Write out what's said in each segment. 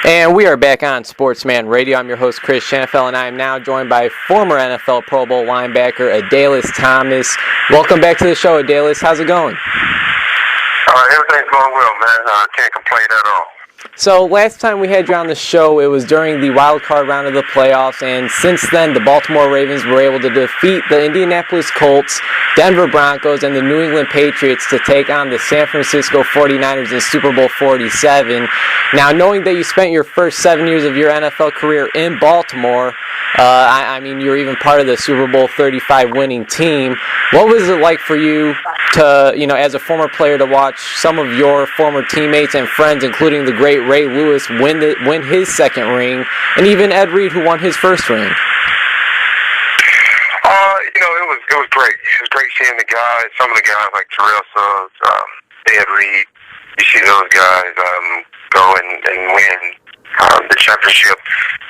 And we are back on SportsManRadio. I'm your host, Chris Shanafel, and I am now joined by former NFL Pro Bowl linebacker Adalius Thomas. Welcome back to the show, Adalius. How's it going? Everything's going well, man. Can't complain at all. So last time we had you on the show, it was during the wild card round of the playoffs, and since then the Baltimore Ravens were able to defeat the Indianapolis Colts, Denver Broncos, and the New England Patriots to take on the San Francisco 49ers in Super Bowl 47. Now, knowing that you spent your first 7 years of your NFL career in Baltimore, I mean, you're even part of the Super Bowl 35 winning team. What was it like for you to, as a former player, to watch some of your former teammates and friends, including the great Ray Lewis, win his second ring, and even Ed Reed, who won his first ring? It was great. It was great seeing the guys, some of the guys like Terrell Suggs, Ed Reed. You see those guys go and win the championship.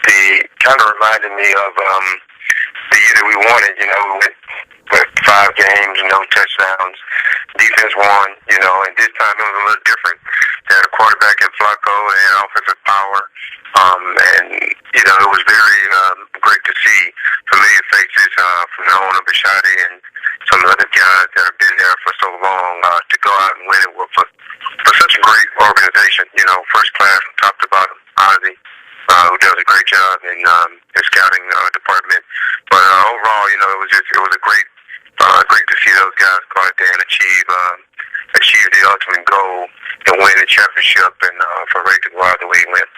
They kind of reminded me of the year that we won it. We went with 5 games, no touchdowns. Defense won, and this time it was a little different. They had a quarterback in Flacco and offensive power. It was very great to see familiar faces from the owner, Bashadi, and some of the other guys that have been there for so long to go out and win it for such a great organization. First class from top to bottom. Ozzy, who does a great job in the scouting department. But overall, it was a great to see those guys go out there and achieve the ultimate goal and win the championship, and for Ray to go out the way he went.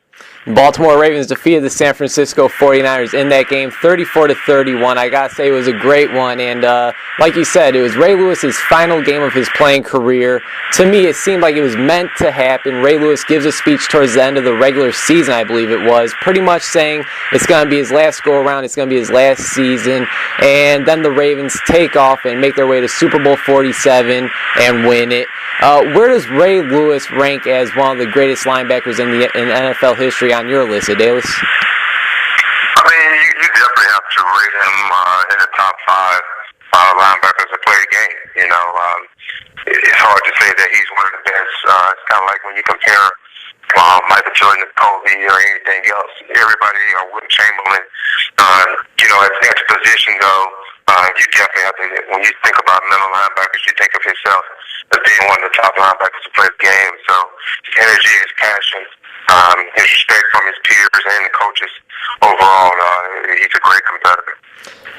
Baltimore Ravens defeated the San Francisco 49ers in that game 34-31. I gotta say, it was a great one, and like you said, it was Ray Lewis's final game of his playing career. To me, it seemed like it was meant to happen. Ray Lewis gives a speech towards the end of the regular season, I believe it was, pretty much saying it's going to be his last go-around, it's going to be his last season, and then the Ravens take off and make their way to Super Bowl 47 and win it. Where does Ray Lewis rank as one of the greatest linebackers in NFL history on your list, Adalius? I mean, you definitely have to rate him in the top 5 linebackers that play the game. It's hard to say that he's one of the best. It's kind of like when you compare Michael Jordan to Kobe or anything else. Everybody, Will Chamberlain, at the position though, you definitely have to, when you think about middle linebackers, you think of himself as being one of the top linebackers to play the game. So his energy, his passion, his respect from his peers and the coaches overall, he's a great competitor.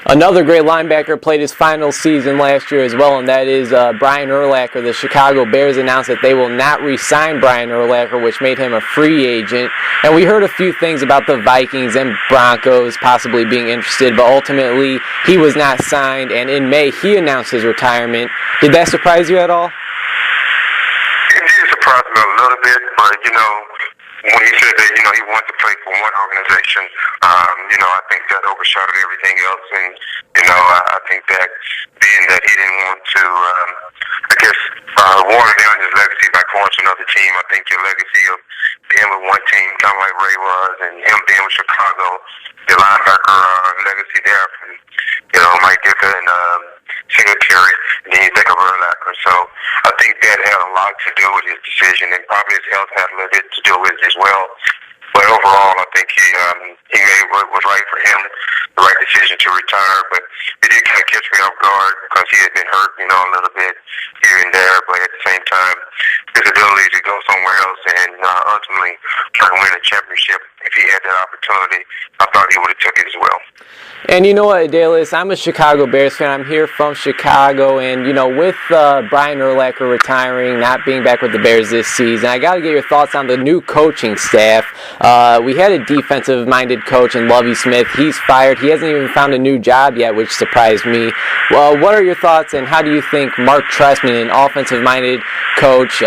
Another great linebacker played his final season last year as well, and that is Brian Urlacher. The Chicago Bears announced that they will not re-sign Brian Urlacher, which made him a free agent. And we heard a few things about the Vikings and Broncos possibly being interested, but ultimately he was not signed, and in May he announced his retirement. Did that surprise you at all? It did surprise me a little bit, but when he said that, he wanted to play for one organization, I think that overshadowed everything else. And, I think that being that he didn't want to, water down his legacy by going to another team, I think your legacy of being with one team, kind of like Ray was, and him being with Chicago, the linebacker legacy there from, Mike Dicker and Singletary, and then you think of Urlacher. So I think that had a lot to do with his decision, and probably his health had a little bit to do with it as well. But overall, I think he made what was right for him, the right decision to retire. But it did kind of catch me off guard because he had been hurt, a little bit here and there. But at the same time, his ability to go somewhere else and ultimately try to win a championship, if he had that opportunity, I thought he would have took it as well. And you know what, Adalius, I'm a Chicago Bears fan. I'm here from Chicago, and with Brian Urlacher retiring, not being back with the Bears this season, I got to get your thoughts on the new coaching staff. We had a defensive-minded coach in Lovie Smith. He's fired. He hasn't even found a new job yet, which surprised me. Well, what are your thoughts, and how do you think Mark Trestman, an offensive-minded coach,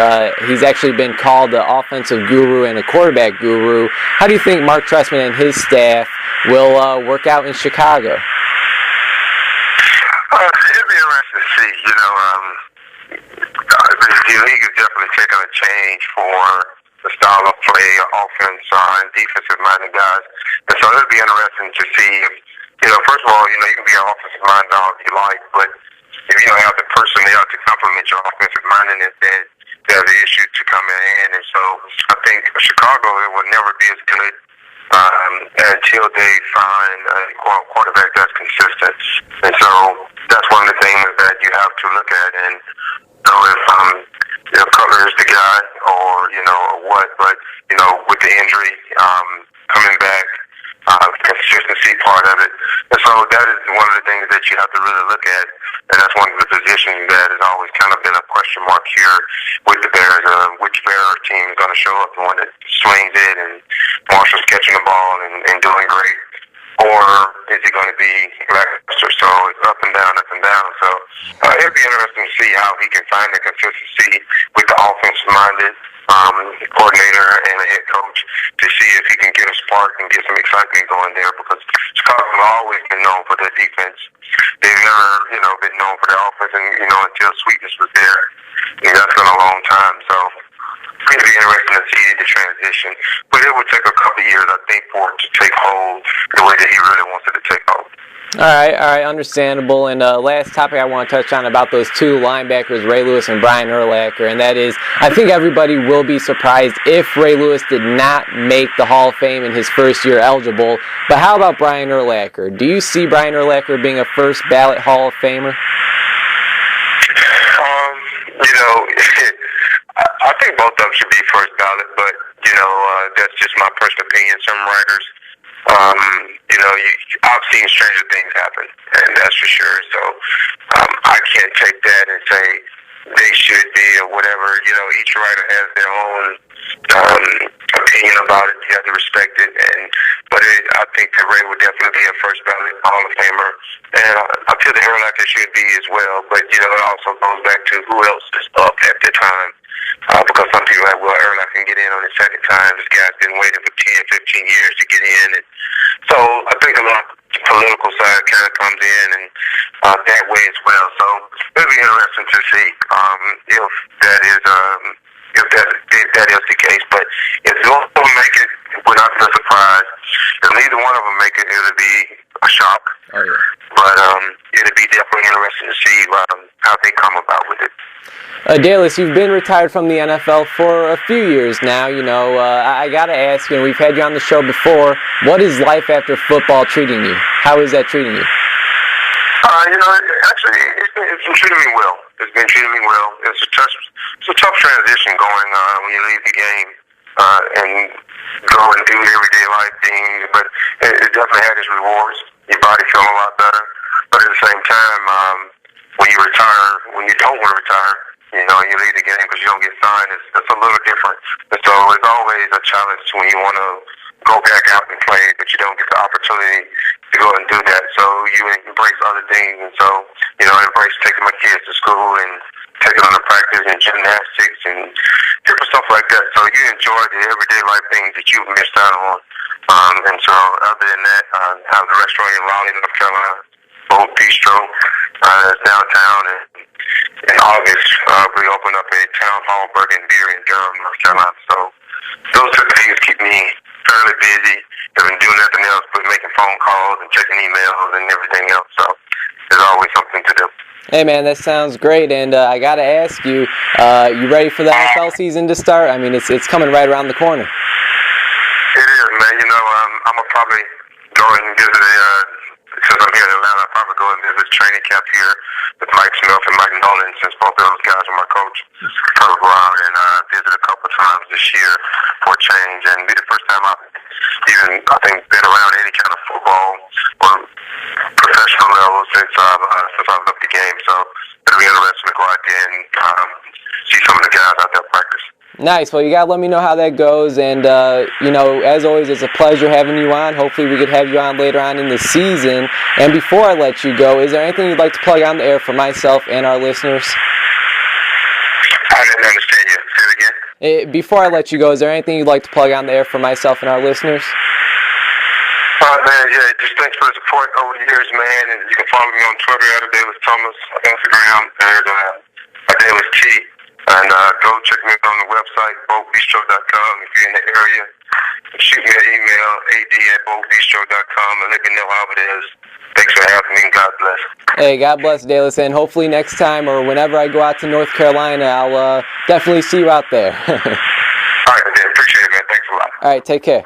he's actually been called the offensive guru and a quarterback guru. How do you think Mark Trestman and his staff will work out in Chicago? It'll be interesting to see. The league is definitely taking a change for the style of play, offense, and defensive-minded guys. And so it'll be interesting to see if, first of all, you can be an offensive-minded dog if you like, but if you don't have the personnel to complement your offensive mindedness, then there's an issue to come in. And so I think Chicago will never be as good until they find a quarterback that's consistent. And so that's one of the things that you have to look at. And if Cutler is the guy or, what, but, with the injury coming back, consistency part of it. And so that is one of the things that you have to really look at. And that's one of the positions that has always kind of been a question mark here with the Bears. Which Bear team is going to show up, the one that swings it and Marshall's catching the ball and doing great, or is he going to be lackluster? So it's up and down, up and down. So it'll be interesting to see how he can find the consistency with the offensive-minded coordinator and a head coach to see if he can get a spark and get some excitement going there, because Chicago's always been known for their defense. They've never, been known for their offense, and, until Sweetness was there. And that's been a long time. So it's going to be interesting to see the transition. But it would take a couple of years, I think, for it to take hold the way that he really wants it to take hold. All right, understandable. And last topic I want to touch on about those two linebackers, Ray Lewis and Brian Urlacher, and that is, I think everybody will be surprised if Ray Lewis did not make the Hall of Fame in his first year eligible. But how about Brian Urlacher? Do you see Brian Urlacher being a first ballot Hall of Famer? I think both of them should be first ballot, but, that's just my personal opinion. Some writers, I've seen stranger things happen, and that's for sure. So I can't take that and say they should be or whatever. Each writer has their own opinion about it. You have to respect it. But I think that Ray would definitely be a first ballot Hall of Famer, and I feel that Urlacher should be as well. But it also goes back to who else is up at the time. Because some people are like, well, Urlacher can get in on his second time. This guy's been waiting for 10, 15 years to get in. And so I think a lot of the political side kind of comes in and that way as well. So it'll be interesting to see if that is the case. But if both of them make it, we're not going to surprise. If neither one of them make it, it'll be a shock. Oh, yeah. But it'll be definitely interesting to see how they come about with it. Adalius, you've been retired from the NFL for a few years now. I got to ask you, and we've had you on the show before, what is life after football treating you? How is that treating you? Actually, it's been treating me well. It's been treating me well. It's a tough transition going when you leave the game and go and do everyday life things, but it definitely had its rewards. Your body feeling a lot better. But at the same time, when you retire, when you don't want to retire, you leave the game because you don't get signed, it's a little different. And so it's always a challenge when you want to go back out and play, but you don't get the opportunity to go and do that. So you embrace other things, and so, embrace taking my kids to school and taking them to practice and gymnastics and different stuff like that. So you enjoy the everyday life things that you've missed out on. And so other than that, I have the restaurant in Raleigh, North Carolina, Bold Bistro, downtown, and in August, we opened up a town hall burger and beer in Durham, North Carolina. So those two things keep me fairly busy. I've been doing nothing else but making phone calls and checking emails and everything else. So there's always something to do. Hey, man, that sounds great. And I got to ask you, you ready for the NFL season to start? I mean, it's coming right around the corner. It is, man. I'm going to probably go and visit since I'm here in Atlanta, I'll probably go and visit training camp here with Mike Smith and Mike Nolan, since both of those guys are my coach. I'll go out and visit a couple of times this year for a change, and be the first time I've even, been around any kind of football or professional level since I've left the game. So it'll be interesting to go out there and see some of the guys out there practice. Nice. Well, you got to let me know how that goes. And, as always, it's a pleasure having you on. Hopefully we could have you on later on in the season. And before I let you go, is there anything you'd like to plug on the air for myself and our listeners? I didn't understand you. Say it again. Before I let you go, is there anything you'd like to plug on the air for myself and our listeners? Man, just thanks for the support over the years, man. And you can follow me on Twitter at Adalius Thomas, on Instagram at Adalius T. And go check me out on the website, boldbistro.com. If you're in the area, shoot me an email, ad@boldbistro.com, and let me know how it is. Thanks for having me. God bless. Hey, God bless, Adalius, and hopefully next time or whenever I go out to North Carolina, I'll definitely see you out there. All right, man. Appreciate it, man. Thanks a lot. All right, take care.